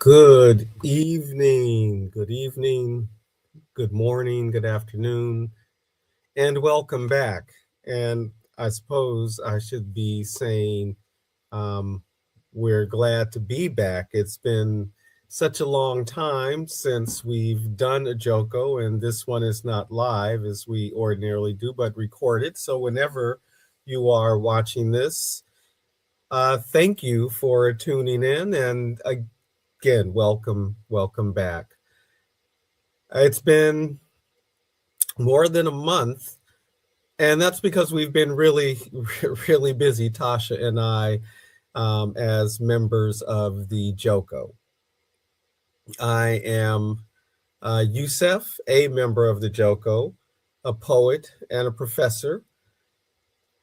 Good evening, good morning, good afternoon, and welcome back. And I suppose I should be saying um, we're glad to be back. It's been such a long time since we've done a Joko, and this one is not live as we ordinarily do, but recorded. So whenever you are watching this, thank you for tuning in. And again, welcome back. It's been more than a month, and that's because we've been really, really busy, Tasha and I, as members of the Joko. I am Youssef, a member of the Joko, a poet and a professor,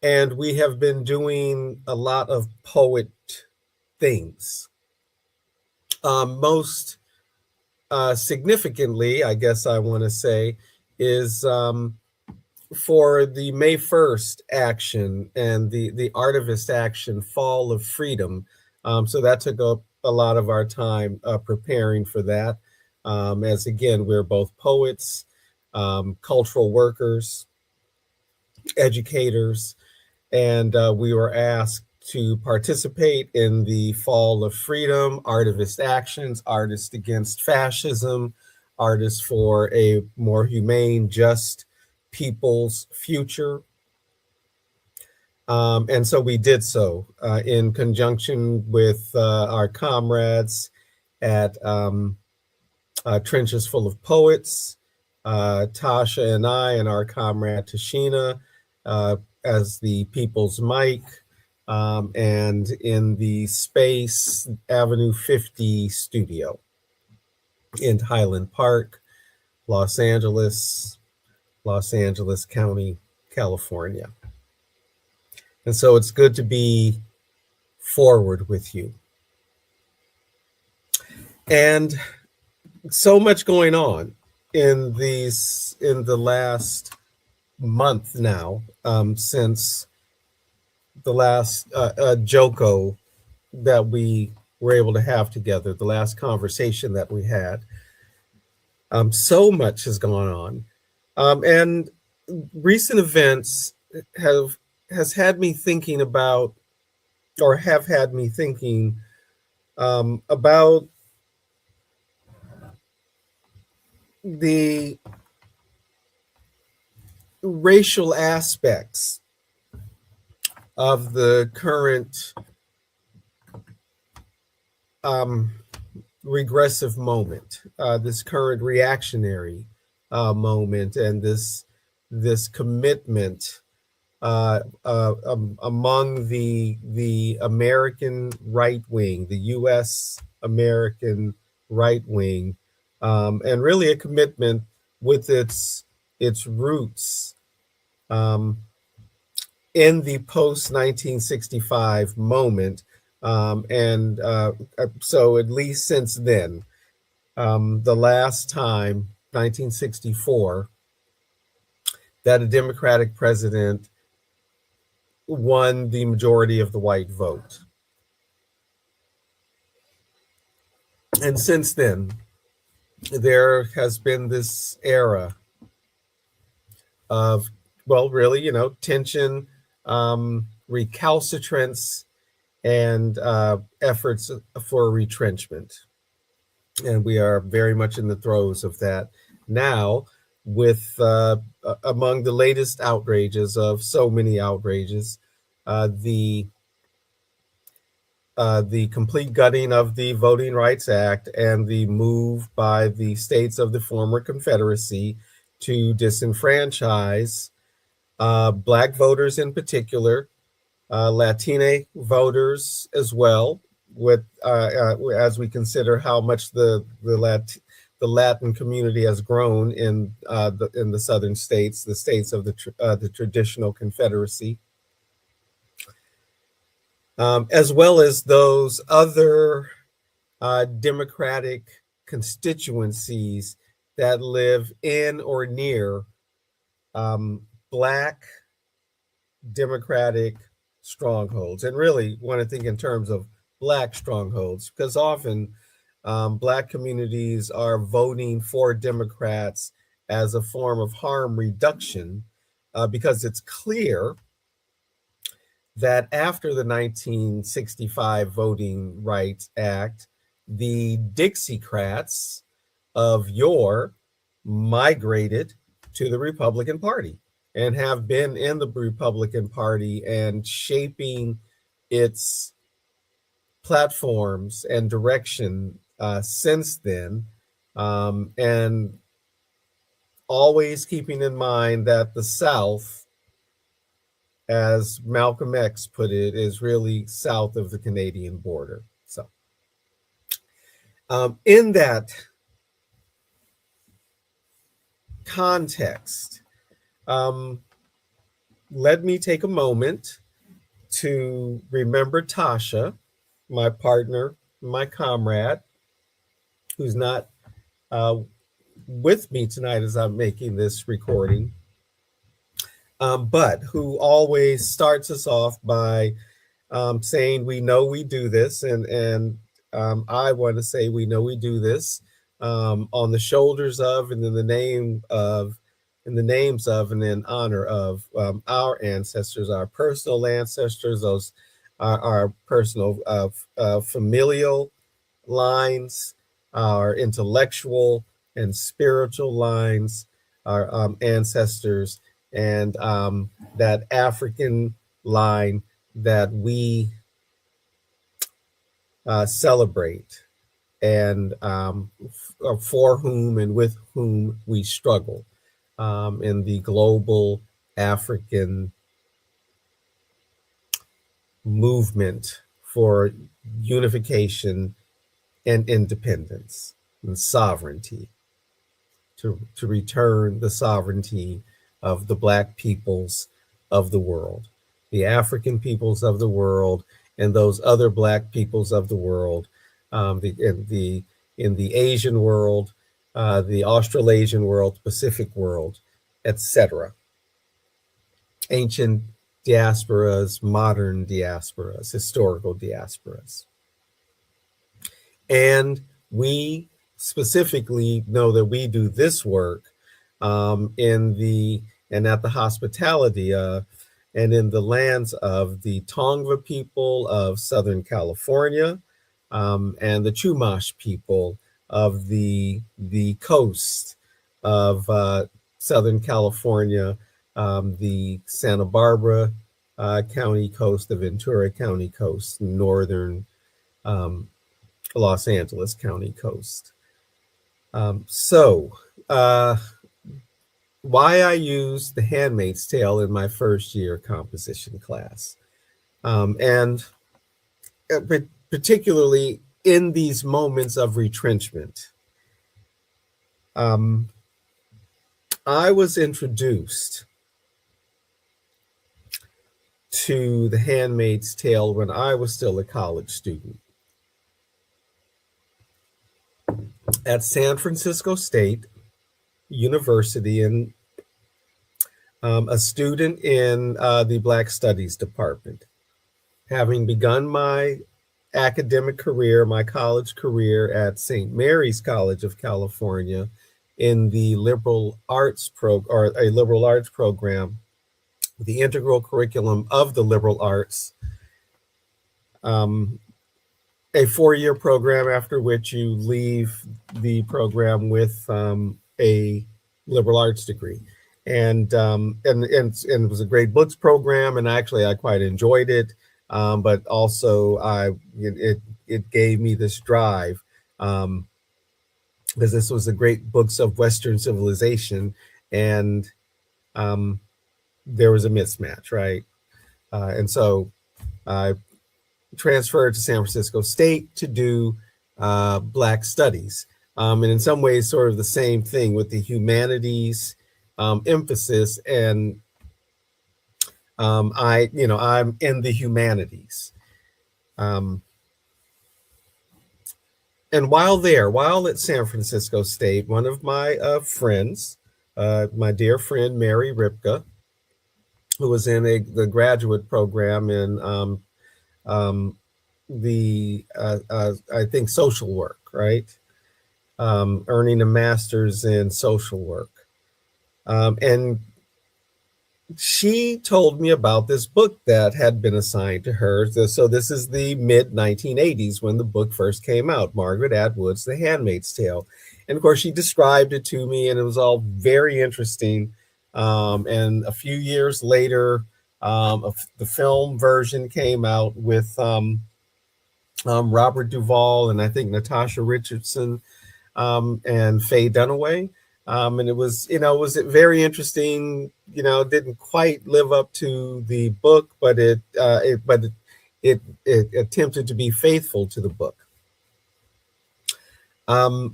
and we have been doing a lot of poet things. Most significantly, I guess I want to say, is for the May 1st action and the Artivist action, Fall of Freedom. So that took up a lot of our time preparing for that. As again, we're both poets, cultural workers, educators, and we were asked to participate in the Fall of Freedom, Artivist actions, Artists Against Fascism, Artists for a More Humane, Just People's Future. And so we did so in conjunction with our comrades at Trenches Full of Poets, Tasha and I, and our comrade Tashina as the People's Mic, and in the Space Avenue 50 studio in Highland Park, Los Angeles County, California. And so it's good to be forward with you. And so much going on in the last month now, since the last Joko that we were able to have together, the last conversation that we had. So much has gone on. And recent events has had me thinking about, or have had me thinking about the racial aspects of the current regressive moment, this current reactionary moment, and this commitment among the American right wing, the U.S. American right wing, and really a commitment with its roots in the post 1965 moment, and so at least since then, the last time, 1964, that a Democratic president won the majority of the white vote. And since then, there has been this era of, well, really, tension, recalcitrance, and efforts for retrenchment. And we are very much in the throes of that now, with among the latest outrages of so many outrages, the complete gutting of the Voting Rights Act and the move by the states of the former Confederacy to disenfranchise Black voters in particular, Latina voters as well, with as we consider how much the Latin community has grown in the southern states, the states of the traditional Confederacy, as well as those other Democratic constituencies that live in or near Black Democratic strongholds, and really want to think in terms of Black strongholds, because often Black communities are voting for Democrats as a form of harm reduction because it's clear that after the 1965 Voting Rights Act, the Dixiecrats of yore migrated to the Republican Party and have been in the Republican Party and shaping its platforms and direction since then. And always keeping in mind that the South, as Malcolm X put it, is really south of the Canadian border. So, in that context, let me take a moment to remember Tasha, my partner, my comrade, who's not uh, with me tonight as I'm making this recording, but who always starts us off by saying, "We know we do this," and I want to say, "We know we do this on the shoulders of, and in the name of, in the names of, and in honor of our ancestors, our personal ancestors, those our personal familial lines, our intellectual and spiritual lines, our ancestors, and that African line that we celebrate, and for whom and with whom we struggle in the global African movement for unification and independence and sovereignty, to return the sovereignty of the Black peoples of the world, the African peoples of the world, and those other Black peoples of the world, in the Asian world, the Australasian world, Pacific world, etc. Ancient diasporas, modern diasporas, historical diasporas. And we specifically know that we do this work in the and at the hospitality and in the lands of the Tongva people of Southern California and the Chumash people of the coast of Southern California, the Santa Barbara County coast, the Ventura County coast, northern Los Angeles County coast. Why I used The Handmaid's Tale in my first year composition class. And particularly in these moments of retrenchment. I was introduced to The Handmaid's Tale when I was still a college student at San Francisco State University, and a student in the Black Studies department. Having begun my academic career, my college career at St. Mary's College of California in the liberal arts a liberal arts program, the integral curriculum of the liberal arts, a 4-year program after which you leave the program with a liberal arts degree. And it was a great books program, and actually I quite enjoyed it. But also it gave me this drive because this was a great books of Western civilization, and there was a mismatch, right? And so I transferred to San Francisco State to do Black Studies, and in some ways sort of the same thing with the humanities emphasis. And I'm in the humanities. And while at San Francisco State, one of my friends, my dear friend Mary Ripka, who was in the graduate program in I think social work, right? Earning a master's in social work. And she told me about this book that had been assigned to her. So this is the mid 1980s when the book first came out, Margaret Atwood's The Handmaid's Tale. And of course, she described it to me, and it was all very interesting. And a few years later, the film version came out with Robert Duvall and I think Natasha Richardson and Faye Dunaway. And it was, it was very interesting. Didn't quite live up to the book, but it attempted to be faithful to the book.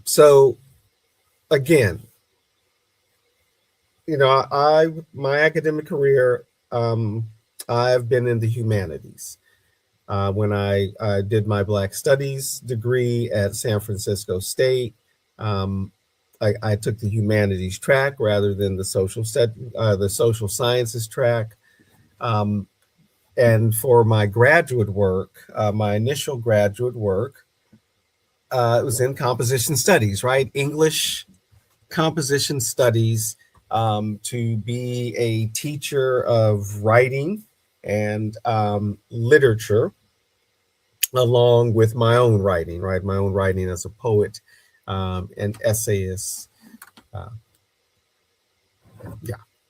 So again, my academic career, I've been in the humanities. When I did my Black Studies degree at San Francisco State, I took the humanities track rather than the social sciences track. And for my graduate work, my initial graduate work, it was in composition studies, right? English composition studies, to be a teacher of writing and literature, along with my own writing, right? My own writing as a poet and essayist.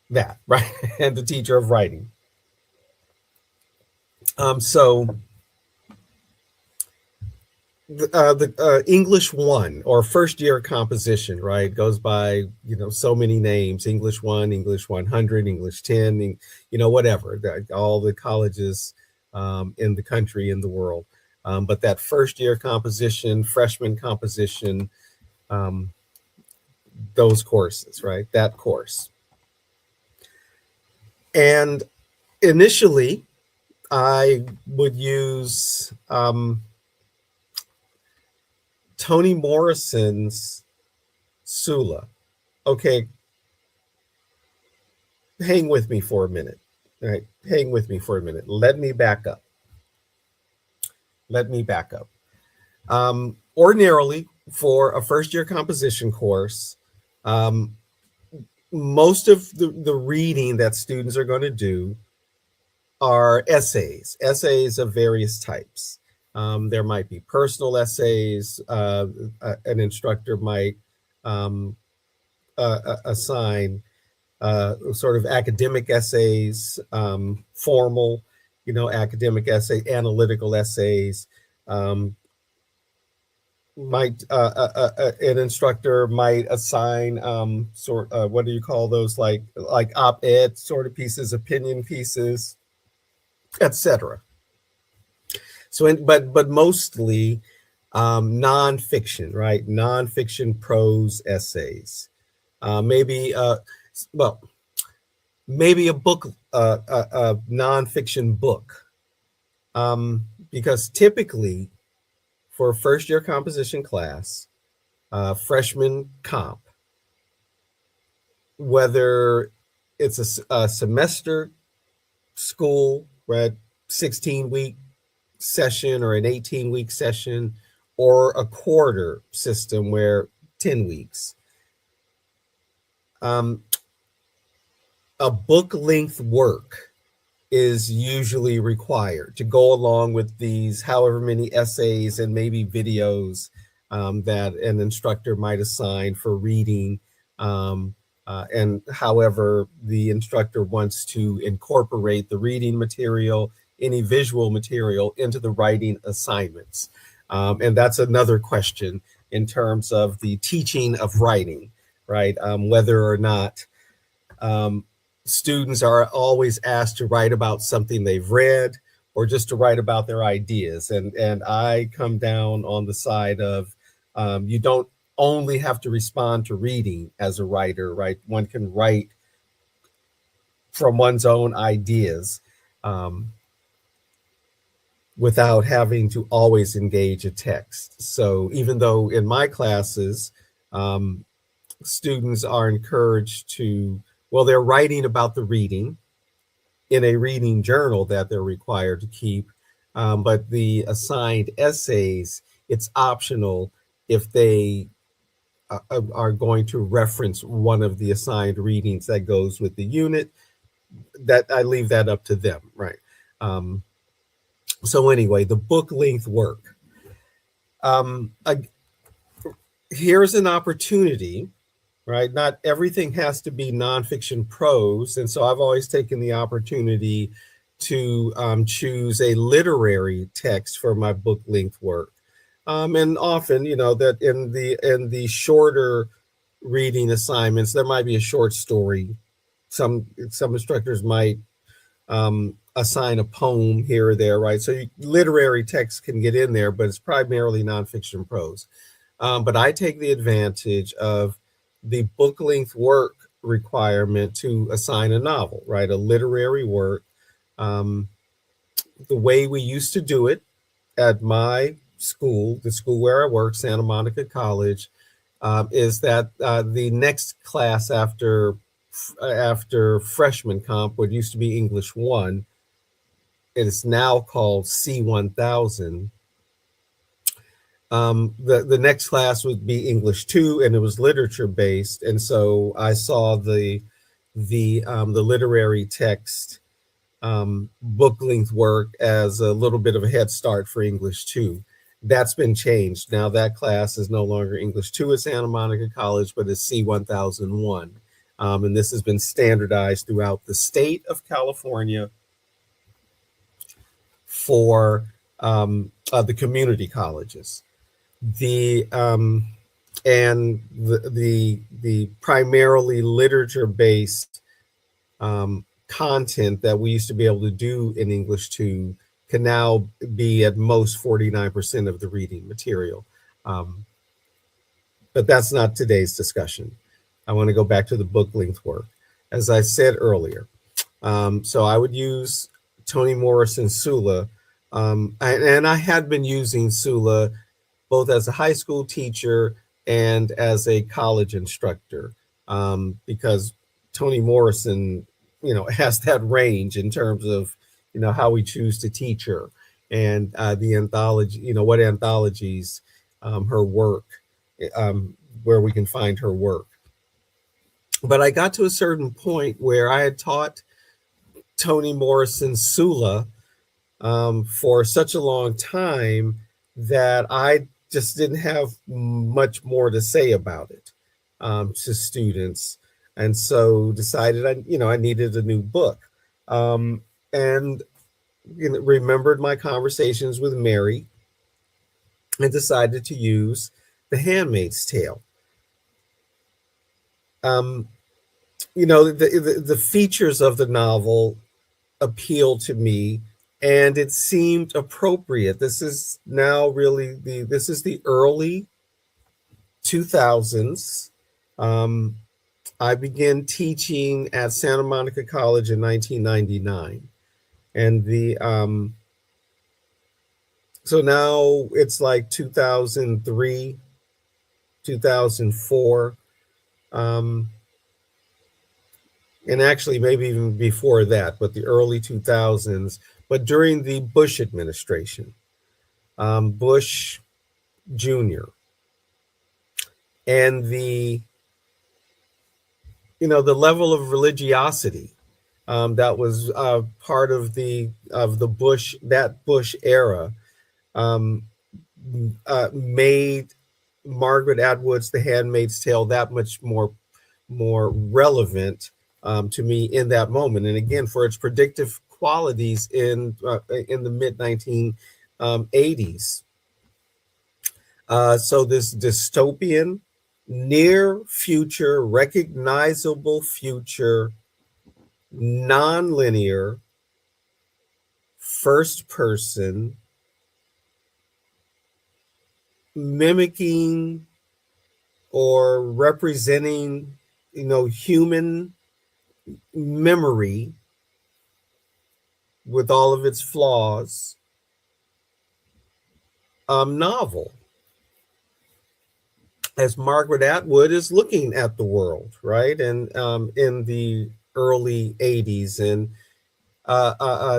That, right? And the teacher of writing. So the English 1 or first year composition, right, goes by, so many names: English 1, English 100, English 10, whatever, all the colleges in the country, in the world. But that first year composition, freshman composition, those courses, right? That course. And initially, I would use Toni Morrison's Sula. Okay, hang with me for a minute. All right, hang with me for a minute. Let me back up. Ordinarily, for a first year composition course, most of the reading that students are going to do are essays of various types. There might be personal essays. An instructor might assign sort of academic essays, formal, academic essay, analytical essays. An instructor might assign what do you call those, like op-ed sort of pieces, opinion pieces, etc. So, but mostly nonfiction, right? Nonfiction prose essays. Maybe a book, a nonfiction book, because typically for a first year composition class, freshman comp, whether it's a semester school, right, 16-week session or an 18-week session, or a quarter system where 10 weeks, a book length work is usually required to go along with these however many essays and maybe videos that an instructor might assign for reading, and however the instructor wants to incorporate the reading material, any visual material, into the writing assignments. And that's another question in terms of the teaching of writing, right? Whether or not students are always asked to write about something they've read or just to write about their ideas. And I come down on the side of you don't only have to respond to reading as a writer, right? One can write from one's own ideas without having to always engage a text. So even though in my classes, students are encouraged to, they're writing about the reading in a reading journal that they're required to keep, but the assigned essays, it's optional if they are going to reference one of the assigned readings that goes with the unit. That I leave that up to them, right? Um, so anyway, the book length work. Um, Here's an opportunity, right? Not everything has to be nonfiction prose, and so I've always taken the opportunity to choose a literary text for my book length work. And often, that in the shorter reading assignments, there might be a short story. Some instructors might assign a poem here or there, right? So literary text can get in there, but it's primarily nonfiction prose. But I take the advantage of the book length work requirement to assign a novel, right? A literary work. Um, the way we used to do it at my school, the school where I work, Santa Monica College, is that the next class after freshman comp, what used to be English 1, it is now called C1000. The next class would be English 2, and it was literature based. And so I saw the literary text book length work as a little bit of a head start for English 2. That's been changed. Now that class is no longer English 2 at Santa Monica College, but it's C1001. And this has been standardized throughout the state of California for the community colleges. The and the primarily literature based content that we used to be able to do in English 2 can now be at most 49% of the reading material. But that's not today's discussion. I want to go back to the book length work. As I said earlier, so I would use Toni Morrison's Sula, and I had been using Sula both as a high school teacher and as a college instructor, because Toni Morrison, has that range in terms of, how we choose to teach her, and the anthology, what anthologies, her work, where we can find her work. But I got to a certain point where I had taught Toni Morrison's Sula for such a long time that I just didn't have much more to say about it to students, and so decided I needed a new book, and remembered my conversations with Mary, and decided to use The Handmaid's Tale. The features of the novel appealed to me, and it seemed appropriate. This is now really this is the early 2000s. I began teaching at Santa Monica College in 1999, and so now it's like 2003, 2004, and actually maybe even before that, but the early 2000s. But during the Bush administration, Bush Jr., and the level of religiosity that was part of the Bush era made Margaret Atwood's The Handmaid's Tale that much more relevant to me in that moment, and again for its predictive qualities in the mid 1980s. So this dystopian, near future, recognizable future, non-linear, first person, mimicking or representing, human memory with all of its flaws, novel, as Margaret Atwood is looking at the world, right? And in the early 80s, and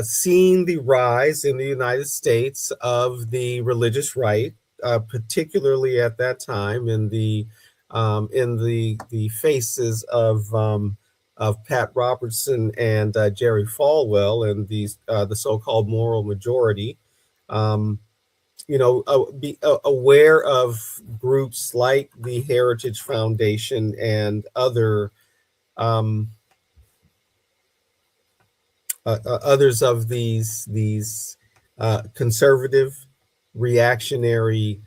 seeing the rise in the United States of the religious right, particularly at that time in the faces of Pat Robertson and Jerry Falwell and the so-called moral majority. Um, be aware of groups like the Heritage Foundation and other um, others of these conservative, reactionary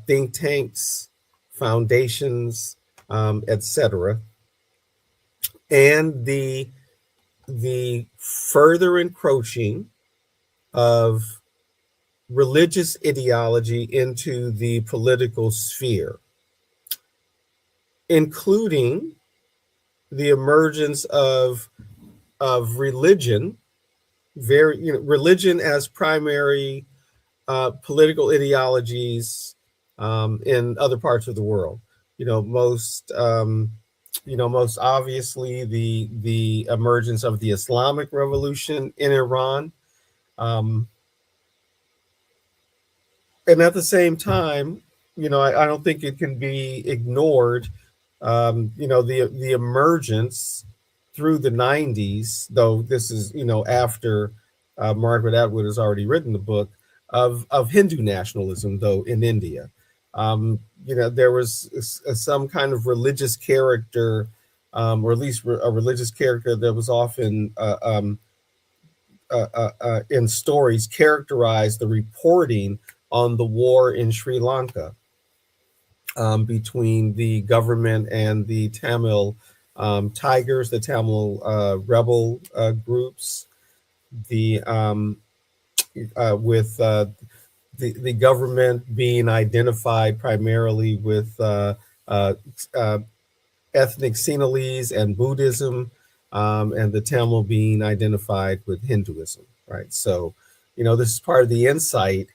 think tanks, foundations, etc., and the further encroaching of religious ideology into the political sphere, including the emergence of religion, religion as primary political ideologies in other parts of the world. Most most obviously the emergence of the Islamic Revolution in Iran. Um, and at the same time, I don't think it can be ignored. The emergence through the '90s, though this is after Margaret Atwood has already written the book of Hindu nationalism, though in India, there was some kind of religious character, or at least a religious character that was often in stories characterized the reporting on the war in Sri Lanka between the government and the Tamil Tigers, the Tamil rebel groups, the with the government being identified primarily with uh, uh, ethnic Sinhalese and Buddhism, and the Tamil being identified with Hinduism, right? So, this is part of the insight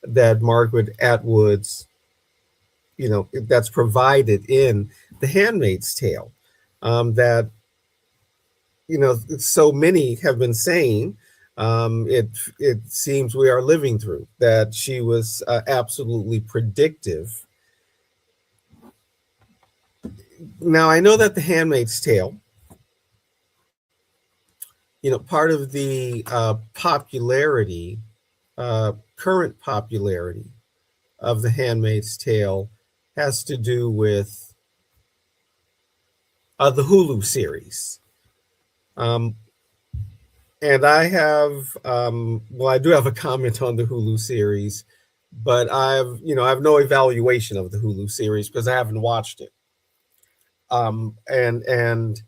that Margaret Atwood's, that's provided in The Handmaid's Tale, that, so many have been saying, it seems we are living through, that she was absolutely predictive. Now, I know that The Handmaid's Tale, part of the popularity, current popularity of The Handmaid's Tale has to do with the Hulu series. And I have, I do have a comment on the Hulu series, but I have no evaluation of the Hulu series because I haven't watched it. And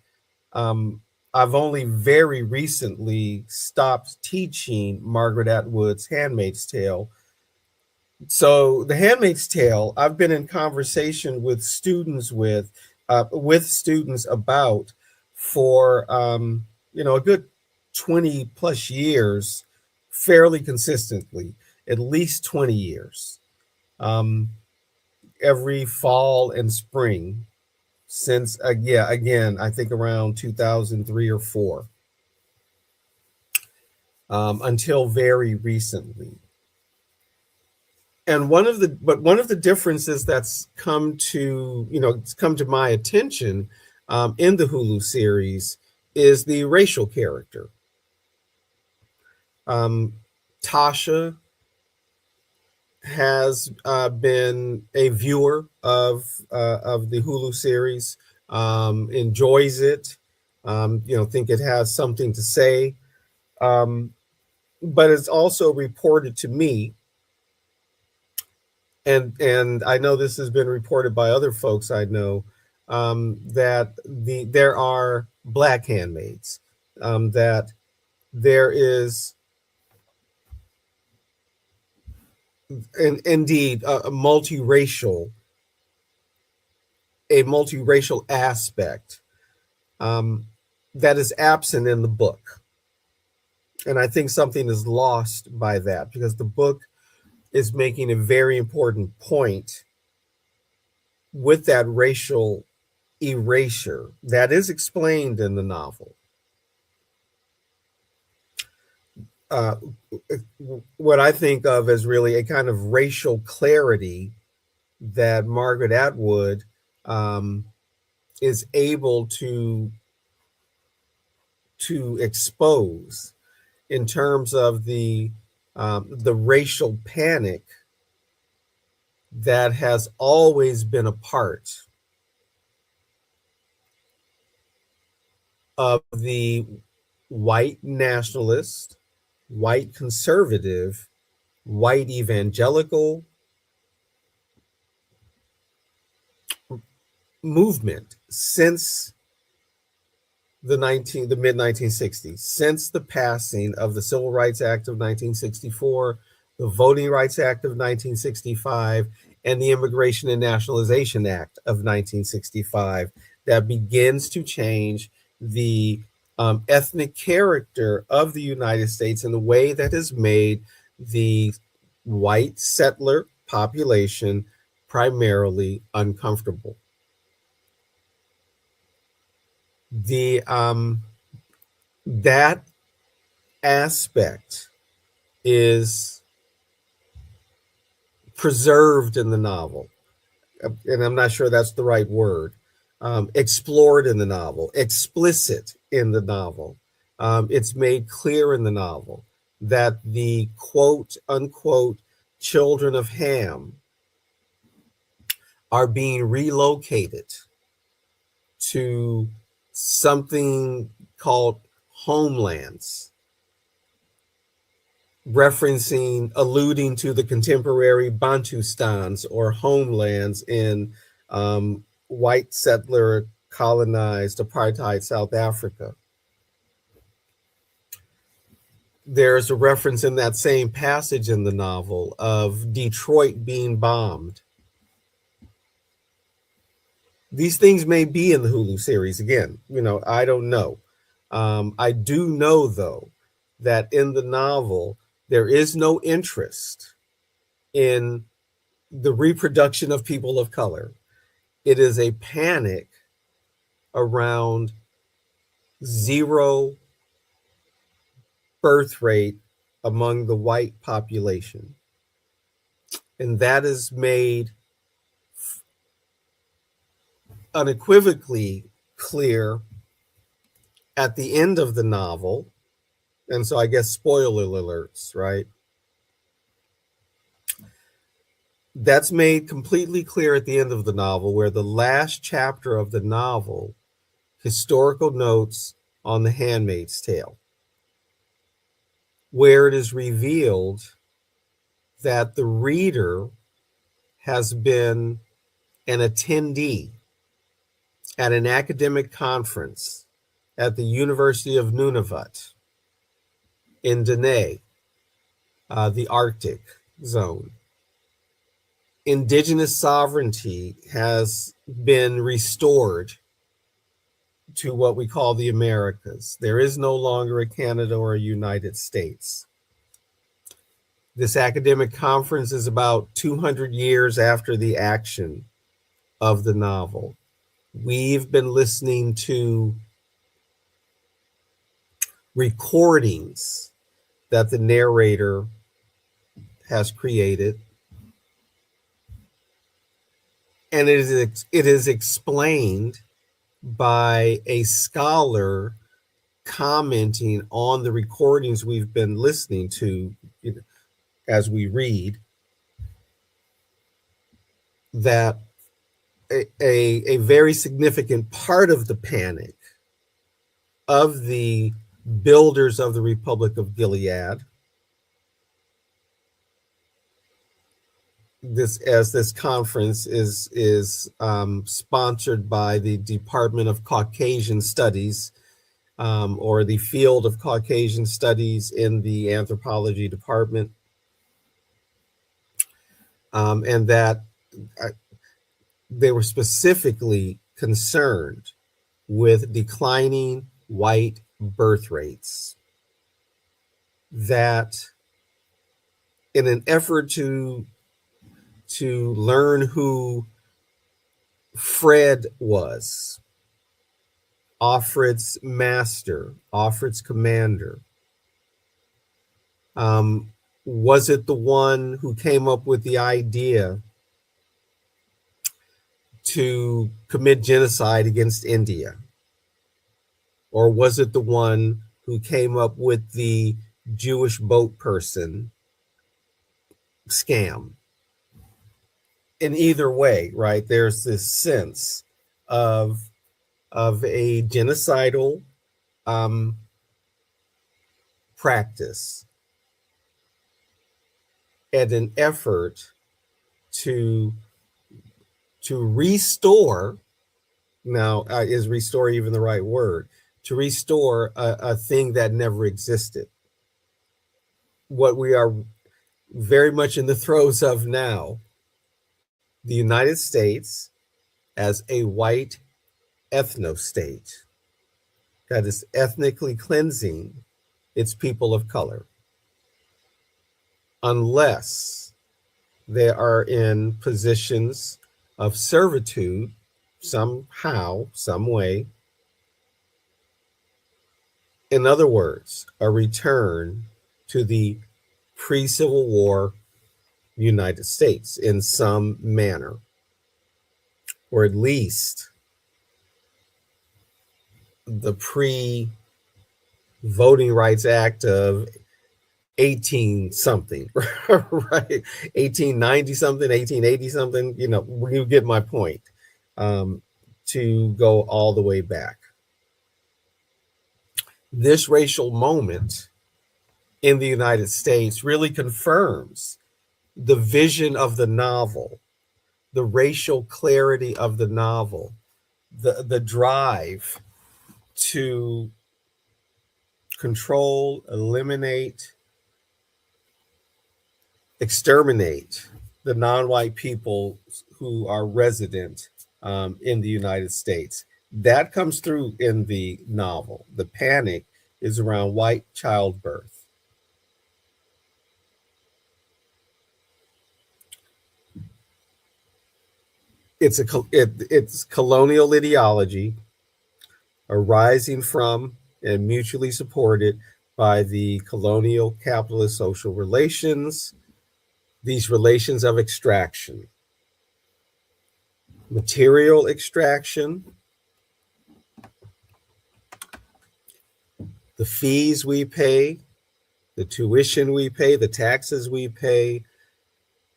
I've only very recently stopped teaching Margaret Atwood's Handmaid's Tale. So the Handmaid's Tale, I've been in conversation with students about for a good 20 plus years, fairly consistently, at least 20 years, every fall and spring since again, I think around 2003 or 4, until very recently. And one of the differences that's come to my attention in the Hulu series is the racial character. Tasha has been a viewer of the Hulu series, enjoys it, think it has something to say, but it's also reported to me, and I know this has been reported by other folks I know, that there are black handmaids, that there is indeed a multiracial aspect that is absent in the book. And I think something is lost by that because the book is making a very important point with that racial erasure that is explained in the novel. uh, what I think of as really a kind of racial clarity that Margaret Atwood um, is able to expose in terms of the racial panic that has always been a part of the white nationalist, white conservative, white evangelical movement since the mid 1960s, since the passing of the Civil Rights Act of 1964, the Voting Rights Act of 1965, and the Immigration and Nationalization Act of 1965, that begins to change the ethnic character of the United States in a way that has made the white settler population primarily uncomfortable. The That aspect is preserved in the novel, and I'm not sure that's the right word. Explored in the novel, explicit in the novel. It's made clear in the novel that the quote unquote children of Ham are being relocated to something called homelands, alluding to the contemporary Bantustans or homelands in white settler colonized apartheid South Africa. There's a reference in that same passage in the novel of Detroit being bombed. These things may be in the Hulu series again. I don't know. I do know, though, that in the novel, there is no interest in the reproduction of people of color. It is a panic around zero birth rate among the white population. And that is made unequivocally clear at the end of the novel. And so I guess spoiler alerts, right? That's made completely clear at the end of the novel, where the last chapter of the novel, historical notes on the Handmaid's Tale, where it is revealed that the reader has been an attendee at an academic conference at the University of Nunavut in Dene, the Arctic zone. Indigenous sovereignty has been restored to what we call the Americas. There is no longer a Canada or a United States. This academic conference is about 200 years after the action of the novel. We've been listening to recordings that the narrator has created, and it is explained by a scholar commenting on the recordings we've been listening to as we read, that a very significant part of the panic of the builders of the Republic of Gilead, this conference is sponsored by the Department of Caucasian Studies, or the field of Caucasian Studies in the anthropology department, and that they were specifically concerned with declining white birth rates, that in an effort to learn who Fred was, Offred's master, Offred's commander, Um, was it the one who came up with the idea to commit genocide against India? Or was it the one who came up with the Jewish boat person scam? In either way, right, there's this sense of a genocidal um, practice and an effort to restore. Now, is restore even the right word? To restore a thing that never existed. What we are very much in the throes of now, the United States as a white ethno state that is ethnically cleansing its people of color, unless they are in positions of servitude somehow, some way. In other words, a return to the pre Civil War United States in some manner, or at least the pre Voting Rights Act of 18 something, right? 1890 something, 1880 something, you get my point. To go all the way back. This racial moment in the United States really confirms the vision of the novel, the racial clarity of the novel, the drive to control, eliminate, exterminate the non-white people who are resident in the United States. That comes through in the novel. The panic is around white childbirth. It's colonial ideology arising from and mutually supported by the colonial capitalist social relations, these relations of extraction, material extraction, the fees we pay, the tuition we pay, the taxes we pay,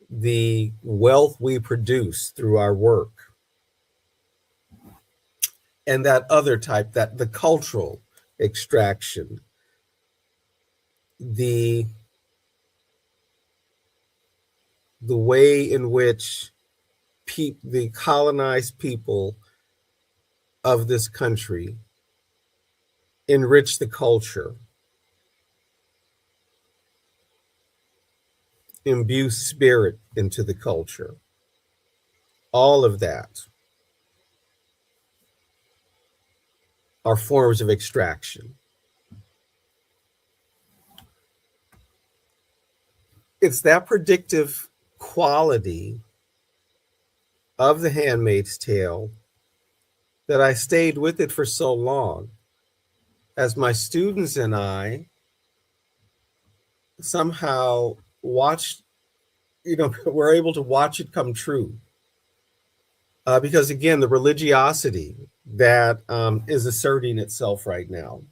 the wealth we produce through our work, and that other type, that the cultural extraction, the way in which the colonized people of this country enrich the culture, imbue spirit into the culture. All of that are forms of extraction. It's that predictive quality of The Handmaid's Tale that I stayed with it for so long, as my students and I somehow watched, we're able to watch it come true. Because again, the religiosity that is asserting itself right now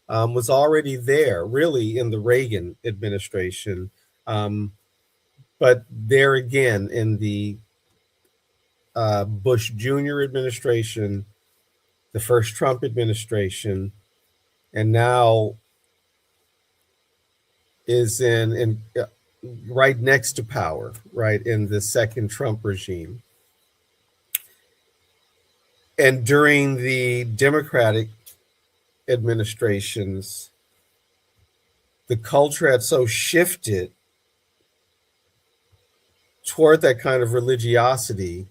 was already there, really, in the Reagan administration, but there again in the Bush Jr. administration, the first Trump administration, and now is in right next to power, right, in the second Trump regime. And during the Democratic administrations, the culture had so shifted toward that kind of religiosity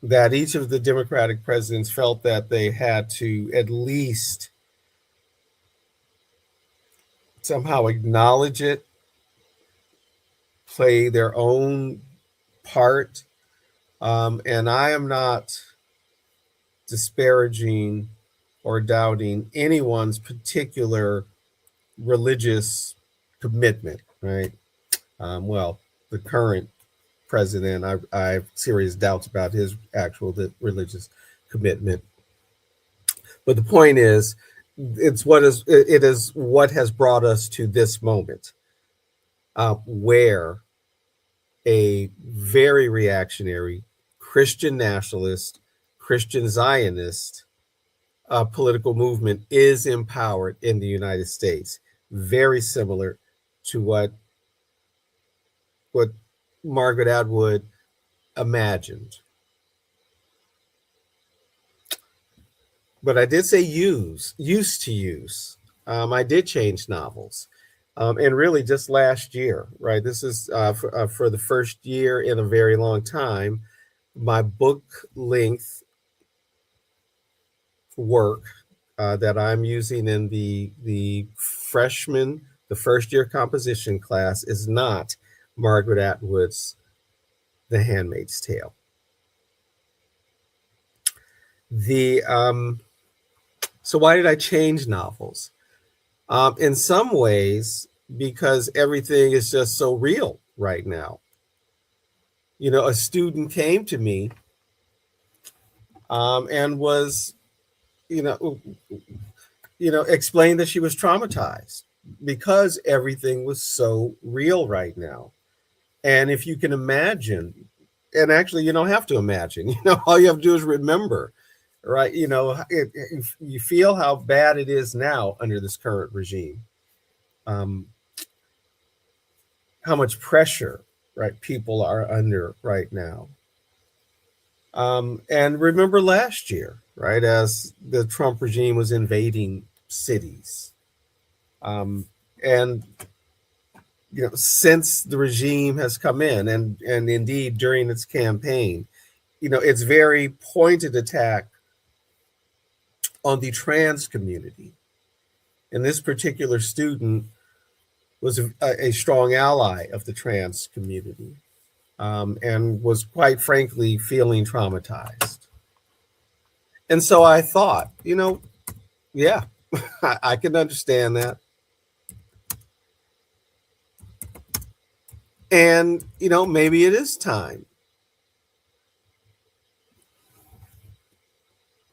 that each of the Democratic presidents felt that they had to at least somehow acknowledge it, play their own part. And I am not disparaging or doubting anyone's particular religious commitment, right? Well, the current president, I have serious doubts about his actual religious commitment. But the point is, it is what has brought us to this moment, where a very reactionary Christian nationalist, Christian Zionist political movement is empowered in the United States, very similar to what Margaret Atwood imagined. But I did say used to use. I did change novels. And really just last year, right? This is for the first year in a very long time, my book length work that I'm using in the freshman, the first year composition class is not Margaret Atwood's The Handmaid's Tale. So why did I change novels? In some ways, because everything is just so real right now. You know, a student came to me and was, you know, explained that she was traumatized because everything was so real right now. And if you can imagine, and actually you don't have to imagine, all you have to do is remember, right? You feel how bad it is now under this current regime. How much pressure, right, people are under right now. And remember last year, right, as the Trump regime was invading cities. And since the regime has come in, and indeed during its campaign, it's very pointed attack on the trans community. And this particular student was a strong ally of the trans community, and was quite frankly feeling traumatized. And so I thought, yeah, I can understand that. And, maybe it is time,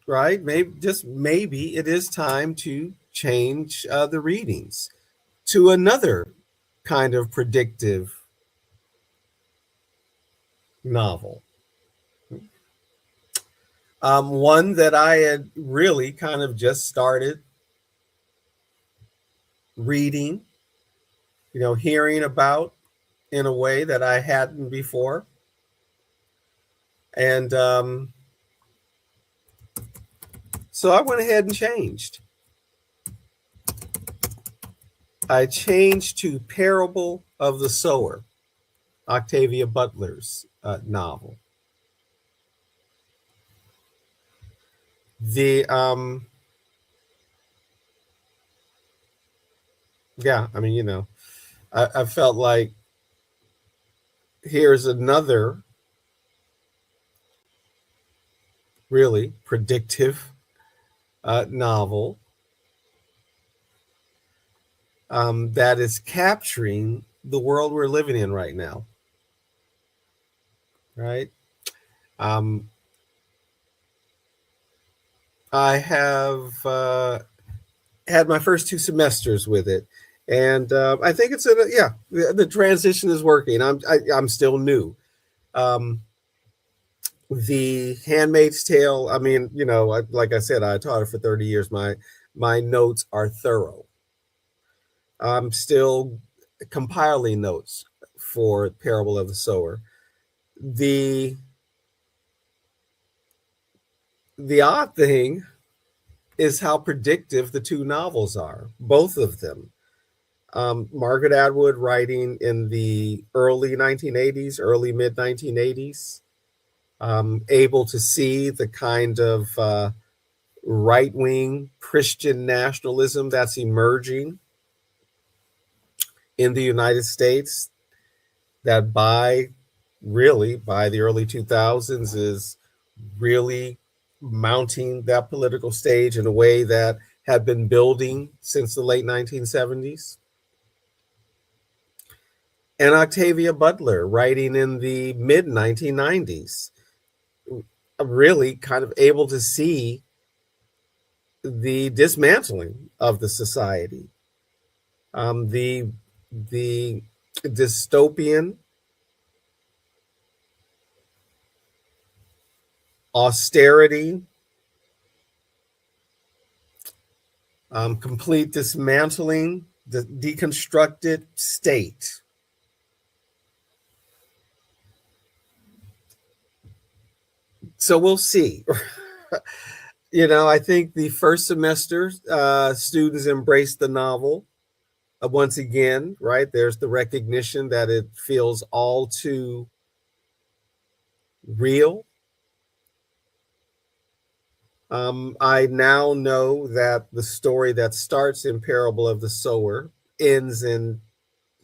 right? Maybe it is time to change the readings to another kind of predictive novel. One that I had really kind of just started reading, hearing about in a way that I hadn't before. And so I went ahead and changed. I changed to Parable of the Sower, Octavia Butler's novel. Yeah, I mean, I felt like here's another really predictive novel that is capturing the world we're living in right now. Right? I have had my first 2 semesters with it, and I think it's the transition is working. I'm still new. The Handmaid's Tale, I mean, like I said, I taught it for 30 years. My notes are thorough. I'm still compiling notes for Parable of the Sower. The odd thing is how predictive the 2 novels are, both of them. Margaret Atwood writing in the early 1980s, early mid 1980s, able to see the kind of right-wing Christian nationalism that's emerging in the United States, that by the early 2000s is really mounting that political stage in a way that had been building since the late 1970s. and Octavia Butler, writing in the mid 1990s, really kind of able to see the dismantling of the society, the dystopian, austerity, complete dismantling, the deconstructed state. So we'll see. I think the first semester students embraced the novel. Once again, right, there's the recognition that it feels all too real. I now know that the story that starts in Parable of the Sower ends in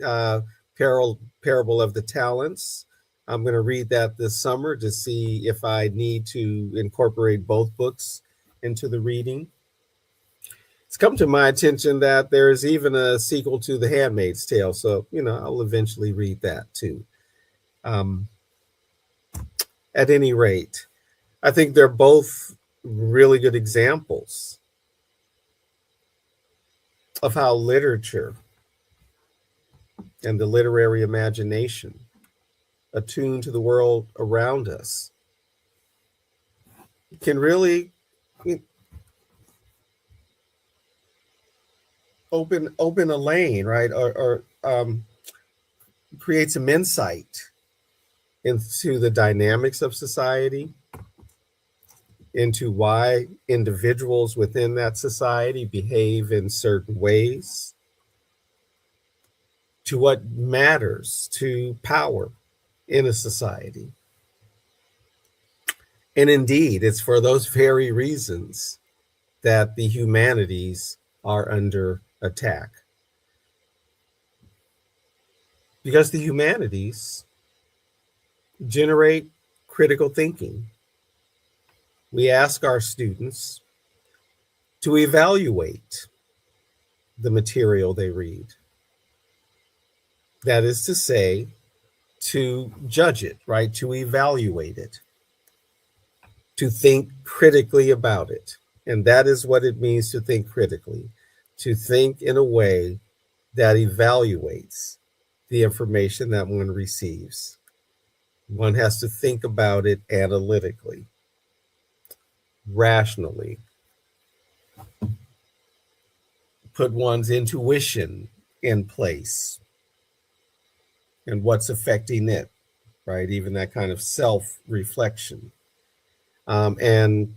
uh, Parable of the Talents. I'm going to read that this summer to see if I need to incorporate both books into the reading. It's come to my attention that there is even a sequel to The Handmaid's Tale, so I'll eventually read that too. At any rate, I think they're both really good examples of how literature and the literary imagination, attuned to the world around us, can really open a lane, right, or create some insight into the dynamics of society, into why individuals within that society behave in certain ways, to what matters to power in a society. And indeed, it's for those very reasons that the humanities are under attack. Because the humanities generate critical thinking. We ask our students to evaluate the material they read. That is to say, to judge it, right? To evaluate it, to think critically about it. And that is what it means to think critically, to think in a way that evaluates the information that one receives. One has to think about it analytically, rationally, put one's intuition in place and what's affecting it, right? Even that kind of self-reflection. And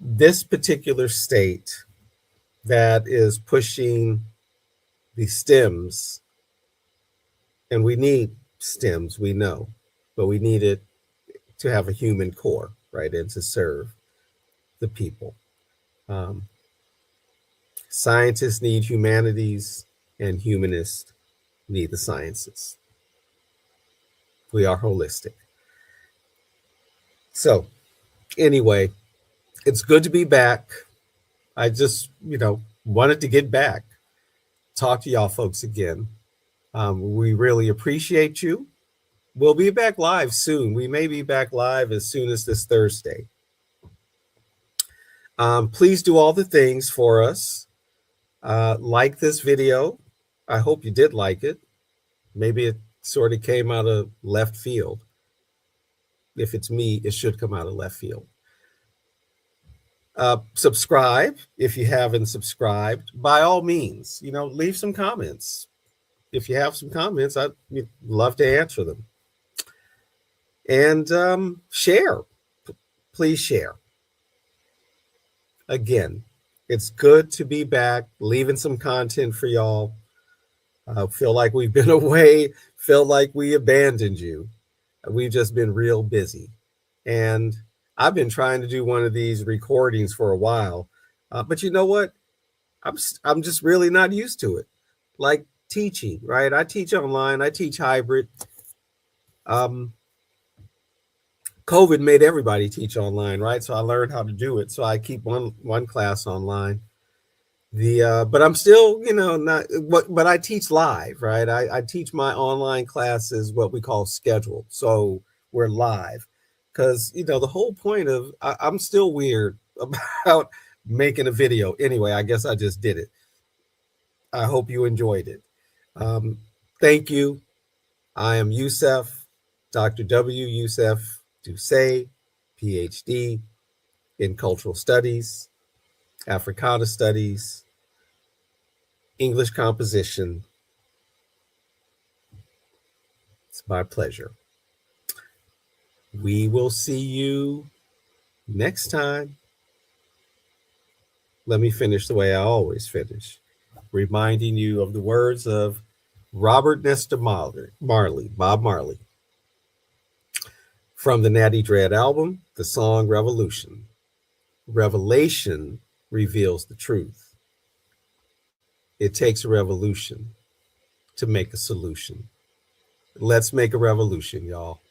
this particular state that is pushing the stems, and we need stems, we know, but we need it to have a human core, right? And to serve the people. Scientists need humanities, and humanists need the sciences. We are holistic. So anyway, it's good to be back. I just, wanted to get back, talk to y'all folks again. We really appreciate you. We'll be back live soon. We may be back live as soon as this Thursday. Please do all the things for us. Like this video. I hope you did like it. Maybe it sort of came out of left field. If it's me, it should come out of left field. Subscribe if you haven't subscribed. By all means, leave some comments. If you have some comments, I'd love to answer them. And share. Please share. Again, it's good to be back, leaving some content for y'all. Feel like we've been away, feel like we abandoned you. We've just been real busy. And I've been trying to do one of these recordings for a while. But you know what? I'm just really not used to it. Like teaching, right? I teach online, I teach hybrid. COVID made everybody teach online, right? So I learned how to do it. So I keep one class online. But I'm still, not what, but I teach live, right? I teach my online classes what we call scheduled. So we're live because, the whole point of I'm still weird about making a video. Anyway, I guess I just did it. I hope you enjoyed it. Um, thank you. I am Youssef, Dr. W. Youssef Doucet, PhD in Cultural Studies, Africana Studies, English Composition. It's my pleasure. We will see you next time. Let me finish the way I always finish, reminding you of the words of Robert Nesta Marley, Bob Marley, from the Natty Dread album, the song Revolution. Revelation reveals the truth. It takes a revolution to make a solution. Let's make a revolution, y'all.